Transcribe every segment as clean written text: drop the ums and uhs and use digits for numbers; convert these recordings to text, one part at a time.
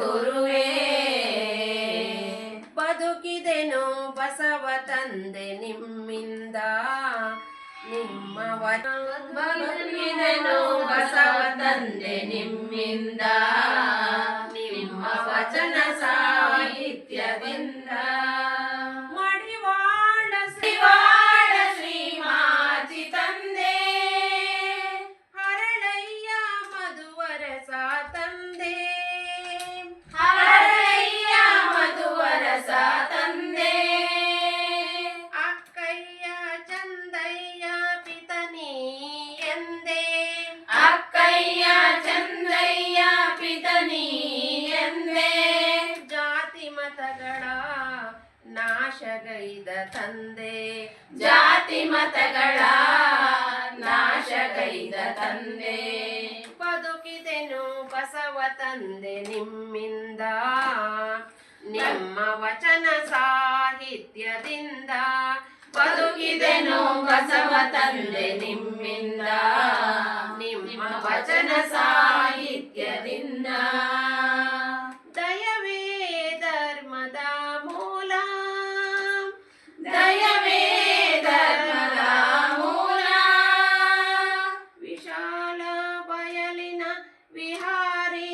ಗುರುವೇ. ಬದುಕಿದೆನು ಬಸವ ತಂದೆ ನಿಮ್ಮಿಂದ, ನಿಮ್ಮ ಬದುಕಿದೆನು ಬಸವ ತಂದೆ ನಿಮ್ಮಿಂದ, ನಿಮ್ಮ ವಚನ ಸಾಹಿತ್ಯದಿಂದ. ಮಡಿವಾಳ ಶ್ರೀಮಾಚಿ ತಂದೆ, ಹರಳಯ್ಯ ಮಧುವರಸ ತಂದೆ, ಹರಳಯ್ಯ ಮಧುವರಸ ತಂದೆ. ಅಕ್ಕಯ್ಯ ಚಂದಯ್ಯ ಪಿತನಿ ಎಂದೇ, ಅಕ್ಕಯ್ಯ ಚಂದಯ್ಯ ಪಿತನಿ ಎಂದೇ. ಜಾತಿ ಮತಗಳ ನಾಶಗೈದ ತಂದೆ, ಜಾತಿ ಮತಗಳ ನಾಶಗೈದ ತಂದೆ. ಬದುಕಿದೆನು ಬಸವ ತಂದೆ ನಿಮ್ಮಿಂದ, ನಿಮ್ಮ ವಚನ ಸಾಹಿತ್ಯದಿಂದ. ಬದುಕಿದೆನು ಬಸವ ತಂದೆ ನಿಮ್ಮಿಂದ, ನಿಮ್ಮ ವಚನ ಸಾಹಿತ್ಯದಿಂದ. ದಯವೇ ಧರ್ಮದ ಮೂಲ, ದಯವೇ ಧರ್ಮದ ಮೂಲ. ವಿಶಾಲ ಬಯಲಿನ ವಿಹಾರಿ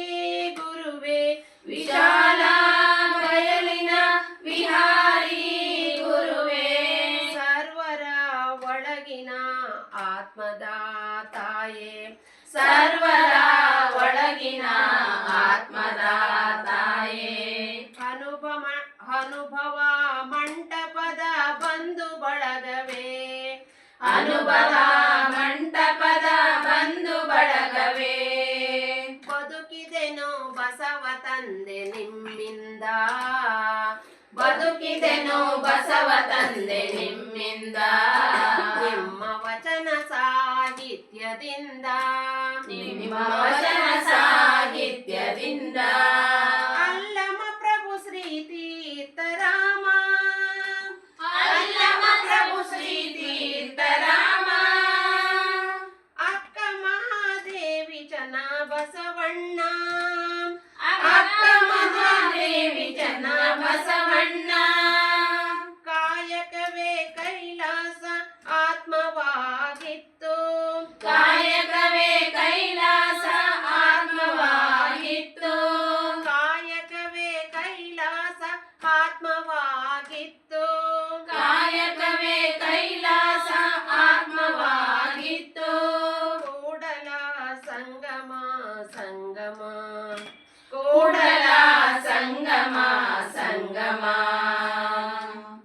ಗುರುವೇ, ವಿಶಾಲ ಬಯಲಿನ ವಿಹಾರಿ ಗುರುವೇ. ಸರ್ವರ ಒಳಗಿನ ಆತ್ಮದ ತಾಯೇ, ಸರ್ವರ ಒಳಗಿನ ಆತ್ಮದ ತಾಯೇ. ಅನುಭವ ಮಂಟಪದ ಬಂಧು ಬಳಗವೇ, ಅನುಭವ ಮಂಟಪದ ಬಂಧು ಬಳಗವೇ. ಬದುಕಿದೆನು ಬಸವ ತಂದೆ ನಿಮ್ಮಿಂದ, ಬದುಕಿದೆನು ಬಸವ ತಂದೆ ನಿಮ್ಮಿಂದ, ನಿಮ್ಮ ವಚನ ಸಾಹಿತ್ಯದಿಂದ. ನಿಮ್ಮ ವಚನ ಸಾಹಿತ್ಯದಿಂದ. ಅಲ್ಲಮ ಪ್ರಭು ಶ್ರೀ ತೀರ್ಥರಾಮ, ಅಲ್ಲಮ ಪ್ರಭು ಶ್ರೀ ತೀರ್ಥರಾಮ. ಅಕ್ಕ ಮಹಾದೇವಿ ಚನ ಬಸವಣ್ಣ, ಅಕ್ಕ ಮಹಾದೇವಿ ಚನ್ನ ಬಸವಣ್ಣ. ಕಾಯಕವೇ ಕೈಲಾಸ ಆತ್ಮವಾಗಿತ್ತು, ಕಾಯಕವೇ ಕೈಲಾಸ ಆತ್ಮವಾಗಿತ್ತು. ಕಾಯಕವೇ ಕೈಲಾಸ ಆತ್ಮವಾಗಿತ್ತು. ಕಾಯಕವೇ ಕೈಲಾಸ ಆತ್ಮವಾಗಿತ್ತು. ಕೂಡಲ ಸಂಗಮ ಸಂಗಮ, ಕೂಡಲ ಸಂಗಮ ಸಂಗಮ.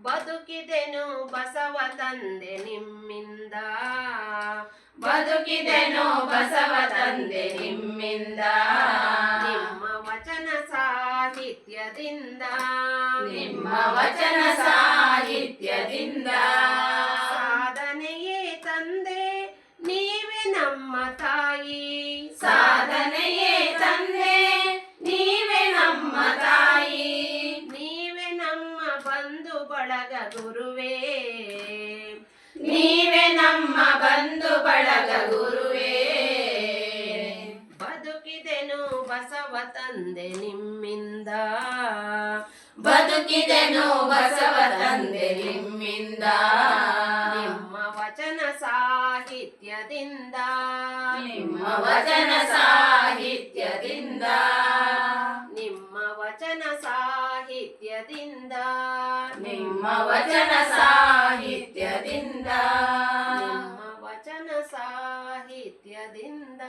ಬದುಕಿದೆನು ಬಸವ ತಂದೆ ನಿಮ್ಮಿಂದ, ಬದುಕಿದೆನು ಬಸವ ತಂದೆ ನಿಮ್ಮಿಂದ, ನಿಮ್ಮ ವಚನ ಸಾಹಿತ್ಯದಿಂದ. ನಿಮ್ಮ ವಚನ ಸಾಹಿತ್ಯದಿಂದ. ಸಾಧನೆಯೇ ತಂದೆ ನೀವೇ ನಮ್ಮ ತಾಯಿ, ಸಾಧನೆಯೇ ತಂದೆ ನೀವೇ ನಮ್ಮ ತಾಯಿ. ನೀವೇ ನಮ್ಮ ಬಂಧು ಬಳಗ ಗುರುವೇ, ನೀವೇ ನಮ್ಮ ಬಂಧು ಬಳಗ ಗುರುವೇ. ಬದುಕಿದೆನು ಬಸವ ತಂದೆ ನಿಮ್ಮಿಂದ, ಬದುಕಿದೆನು ಬಸವ ತಂದೆ ನಿಮ್ಮಿಂದ, ನಿಮ್ಮ ವಚನ ಸಾಹಿತ್ಯದಿಂದ. ನಿಮ್ಮ ವಚನ ಸಾಹಿತ್ಯದಿಂದ. ನಿಮ್ಮ ವಚನ ಸಾಹಿತ್ಯದಿಂದ. ನಿಮ್ಮ ವಚನ ಸಾಹಿತ್ಯದಿಂದ. ನಿಮ್ಮ ವಚನ ಸಾಹಿತ್ಯದಿಂದ.